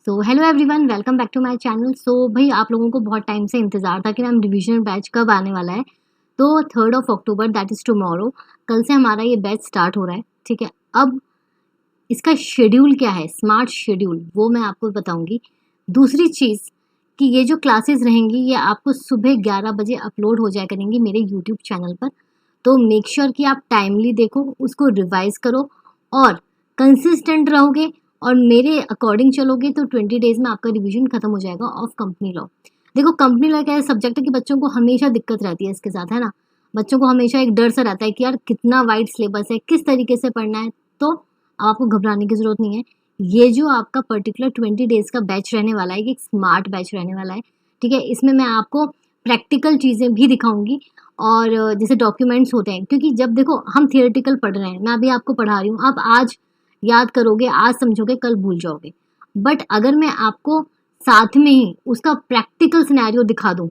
So hello everyone, welcome back to my channel. So भाई, आप लोगों को बहुत टाइम से इंतज़ार था कि मैम रिवीजन बैच कब आने वाला है। तो 3rd of October, that is tomorrow, कल से हमारा ये बैच स्टार्ट हो रहा है। ठीक है, अब इसका शेड्यूल क्या है, स्मार्ट शेड्यूल, वो मैं आपको बताऊंगी। दूसरी चीज़ कि ये जो क्लासेस रहेंगी ये आपको सुबह 11 बजे अपलोड हो जाया करेंगी मेरे यूट्यूब चैनल पर। तो मेक श्योर कि आप टाइमली देखो, उसको रिवाइज करो और कंसिस्टेंट रहोगे और मेरे अकॉर्डिंग चलोगे तो 20 डेज में आपका रिवीजन खत्म हो जाएगा ऑफ कंपनी लॉ। देखो, कंपनी लॉ एक ऐसा सब्जेक्ट है कि बच्चों को हमेशा दिक्कत रहती है इसके साथ, है ना। बच्चों को हमेशा एक डर सा रहता है कि यार कितना वाइड सिलेबस है, किस तरीके से पढ़ना है। तो आपको घबराने की ज़रूरत नहीं है। ये जो आपका पर्टिकुलर 20 डेज़ का बैच रहने वाला है, ये एक स्मार्ट बैच रहने वाला है। ठीक है, इसमें मैं आपको प्रैक्टिकल चीज़ें भी दिखाऊंगी और जैसे डॉक्यूमेंट्स होते हैं, क्योंकि जब देखो हम थियोरेटिकल पढ़ रहे हैं, मैं अभी आपको पढ़ा रही हूँ, आप आज याद करोगे, आज समझोगे, कल भूल जाओगे। बट अगर मैं आपको साथ में ही उसका प्रैक्टिकल सिनेरियो दिखा दूँ,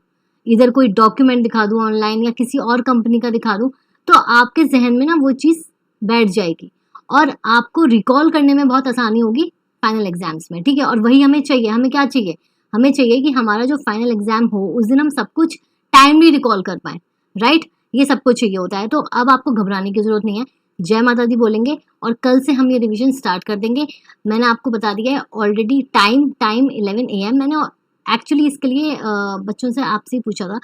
इधर कोई डॉक्यूमेंट दिखा दूँ ऑनलाइन या किसी और कंपनी का दिखा दूँ, तो आपके जहन में ना वो चीज़ बैठ जाएगी और आपको रिकॉल करने में बहुत आसानी होगी फाइनल एग्जाम्स में। ठीक है, और वही हमें चाहिए। हमें क्या चाहिए? हमें चाहिए कि हमारा जो फाइनल एग्जाम हो उस दिन हम सब कुछ टाइमली रिकॉल कर पाएँ, राइट। ये सबको चाहिए होता है। तो अब आपको घबराने की ज़रूरत नहीं है। जय माता दी बोलेंगे और कल से हम ये रिवीजन स्टार्ट कर देंगे। मैंने आपको बता दिया है ऑलरेडी टाइम 11 AM। मैंने एक्चुअली इसके लिए बच्चों से आपसे ही पूछा था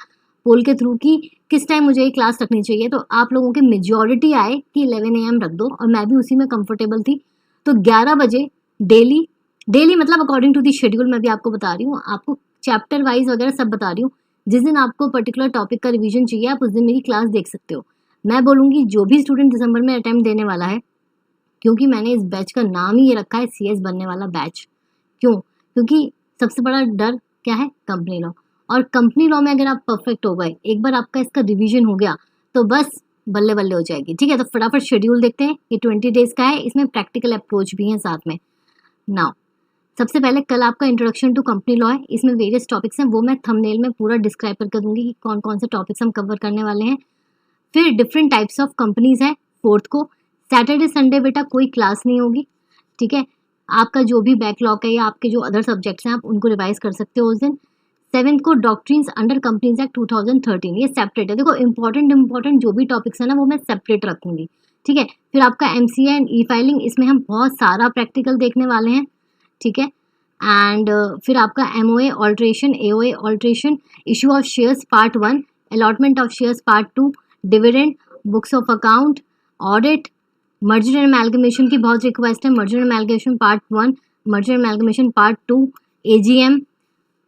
पोल के थ्रू कि किस टाइम मुझे ये क्लास रखनी चाहिए, तो आप लोगों की मेजॉरिटी आए कि 11 AM रख दो और मैं भी उसी में कंफर्टेबल थी। तो 11 बजे डेली, डेली मतलब अकॉर्डिंग टू दी शेड्यूल मैं भी आपको बता रही हूँ, आपको चैप्टर वाइज वगैरह सब बता रही हूँ। जिस दिन आपको पर्टिकुलर टॉपिक का रिवीजन चाहिए आप उस दिन मेरी क्लास देख सकते हो। मैं बोलूँगी जो भी स्टूडेंट दिसंबर में अटेम्प्ट देने वाला है, क्योंकि मैंने इस बैच का नाम ही ये रखा है CS बनने वाला बैच। क्यों? क्योंकि सबसे बड़ा डर क्या है? Company law. और कंपनी लॉ में अगर आप परफेक्ट हो गए, एक बार आपका इसका रिवीजन हो गया तो बस बल्ले बल्ले हो जाएगी। ठीक है, तो फटाफट शेड्यूल देखते हैं। ये 20 डेज का है, इसमें प्रैक्टिकल अप्रोच भी है साथ में। नाउ, सबसे पहले कल आपका इंट्रोडक्शन टू कंपनी लॉ है। इसमें वेरियस टॉपिक्स हैं, वो मैं थंबनेल में पूरा डिस्क्राइब करके दूंगी कि कौन कौन से टॉपिक्स हम कवर करने वाले हैं। फिर डिफरेंट टाइप्स ऑफ कंपनीज है। 4th को सैटरडे संडे बेटा कोई क्लास नहीं होगी। ठीक है, आपका जो भी बैकलॉग है या आपके जो अदर सब्जेक्ट्स हैं आप उनको रिवाइज कर सकते हो उस दिन। 7th को डॉक्ट्रिन्स अंडर कंपनीज एक्ट 2013, ये सेपरेट है। देखो, इंपॉर्टेंट जो भी टॉपिक्स है ना वो मैं सेपरेट रखूंगी। ठीक है, फिर आपका MCA एंड E फाइलिंग, इसमें हम बहुत सारा प्रैक्टिकल देखने वाले हैं। ठीक है, एंड फिर आपका MOA alteration, AOA alteration, issue of shares part 1, allotment of shares part 2, dividend, books of account, audit, merger and amalgamation की बहुत रिक्वेस्ट है, merger and amalgamation part 1, merger and amalgamation part 2, AGM।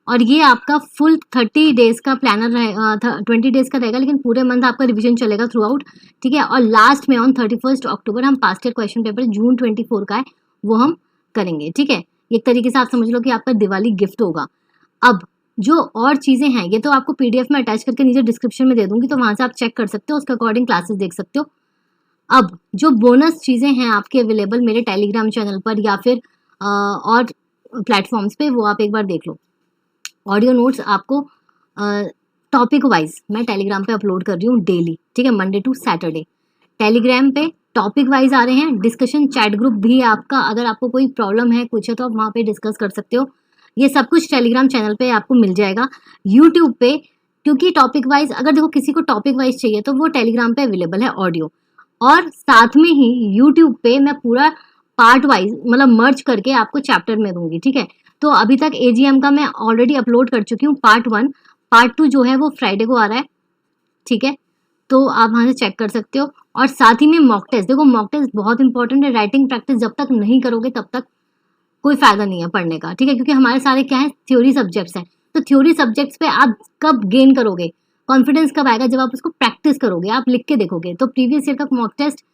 और ये आपका full 30 days का planner रहेगा, 20 days का रहेगा, लेकिन पूरे मंथ आपका रिवीजन चलेगा थ्रू आउट। ठीक है, और लास्ट में ऑन 31 अक्टूबर हम पास्ट ईयर क्वेश्चन पेपर जून 24 का है वो हम करेंगे। ठीक है, एक तरीके से आप समझ लो कि आपका दिवाली गिफ्ट होगा। अब जो और चीज़ें हैं ये तो आपको PDF में अटैच करके नीचे डिस्क्रिप्शन में दे दूंगी, तो वहाँ से आप चेक कर सकते हो, उसके अकॉर्डिंग क्लासेस देख सकते हो। अब जो बोनस चीज़ें हैं आपके अवेलेबल मेरे टेलीग्राम चैनल पर या फिर और प्लेटफॉर्म्स पे, वो आप एक बार देख लो। ऑडियो नोट्स आपको टॉपिक वाइज मैं टेलीग्राम पे अपलोड कर रही हूँ डेली। ठीक है, मंडे टू सैटरडे टेलीग्राम पे टॉपिक वाइज आ रहे हैं। डिस्कशन चैट ग्रुप भी आपका, अगर आपको कोई प्रॉब्लम है कुछ है तो आप वहाँ पे डिस्कस कर सकते हो। ये सब कुछ टेलीग्राम चैनल पे आपको मिल जाएगा। यूट्यूब पे, क्योंकि टॉपिक वाइज, अगर देखो किसी को टॉपिक वाइज चाहिए तो वो टेलीग्राम पे अवेलेबल है ऑडियो, और साथ में ही यूट्यूब पे मैं पूरा पार्ट वाइज मतलब मर्ज करके आपको चैप्टर में दूंगी। ठीक है, तो अभी तक AGM का मैं ऑलरेडी अपलोड कर चुकी हूँ पार्ट 1, पार्ट 2 जो है वो फ्राइडे को आ रहा है। ठीक है, तो आप वहाँ से चेक कर सकते हो। और साथ ही में मॉक टेस्ट, देखो मॉक टेस्ट बहुत इंपॉर्टेंट है। राइटिंग प्रैक्टिस जब तक नहीं करोगे तब तक कोई फायदा नहीं है पढ़ने का। ठीक है, क्योंकि हमारे सारे क्या है, थ्योरी सब्जेक्ट्स हैं। तो थ्योरी सब्जेक्ट्स पे आप कब गेन करोगे, कॉन्फिडेंस कब आएगा? जब आप उसको प्रैक्टिस करोगे, आप लिख के देखोगे। तो प्रीवियस ईयर का मॉक टेस्ट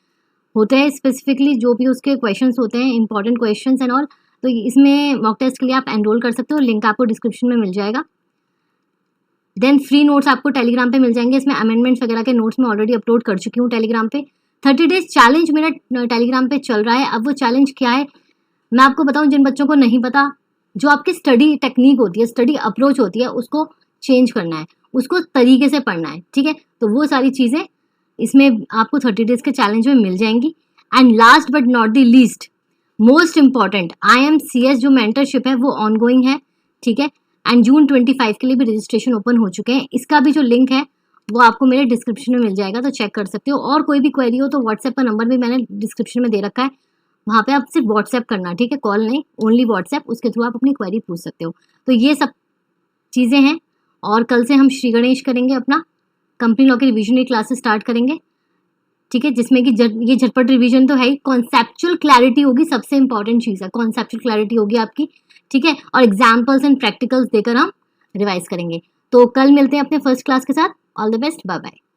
होते हैं, स्पेसिफिकली जो भी उसके क्वेश्चंस होते हैं, इंपॉर्टेंट क्वेश्चंस एंड ऑल। तो इसमें मॉक टेस्ट के लिए आप एनरोल कर सकते हो, लिंक आपको डिस्क्रिप्शन में मिल जाएगा। देन फ्री नोट्स आपको टेलीग्राम पे मिल जाएंगे। इसमें अमेंडमेंट्स वगैरह के नोट्स मैं ऑलरेडी अपलोड कर चुकी हूँ टेलीग्राम पे। 30 डेज चैलेंज मेरा टेलीग्राम पे चल रहा है। अब वो चैलेंज क्या है मैं आपको बताऊं, जिन बच्चों को नहीं पता, जो आपकी स्टडी टेक्निक होती है, स्टडी अप्रोच होती है, उसको चेंज करना है, उसको तरीके से पढ़ना है। ठीक है, तो वो सारी चीज़ें इसमें आपको 30 डेज के चैलेंज में मिल जाएंगी। And last but not the least, most important IMCS जो मेंटरशिप है वो ऑनगोइंग है, ठीक है। एंड जून 25 के लिए भी रजिस्ट्रेशन ओपन हो चुके हैं। इसका भी जो लिंक है वो आपको मेरे डिस्क्रिप्शन में मिल जाएगा, तो चेक कर सकते हो। और कोई भी क्वेरी हो तो व्हाट्सएप का नंबर भी मैंने डिस्क्रिप्शन में दे रखा है, वहाँ पे आप सिर्फ व्हाट्सएप करना, ठीक है, कॉल नहीं, ओनली व्हाट्सएप, उसके थ्रू आप अपनी क्वेरी पूछ सकते हो। तो ये सब चीज़ें हैं। और कल से हम श्री गणेश करेंगे, अपना कंपनी लॉ के रिविजन की क्लासेस स्टार्ट करेंगे, ठीक है, जिसमें कि ये झटपट रिवीजन तो है ही, कॉन्सेप्चुअल क्लैरिटी होगी, सबसे इंपॉर्टेंट चीज़ है कॉन्सेप्चुअल क्लैरिटी होगी आपकी, ठीक है। और एग्जाम्पल्स एंड प्रैक्टिकल्स देकर हम रिवाइज करेंगे। तो कल मिलते हैं अपने फर्स्ट क्लास के साथ। All the best, bye bye.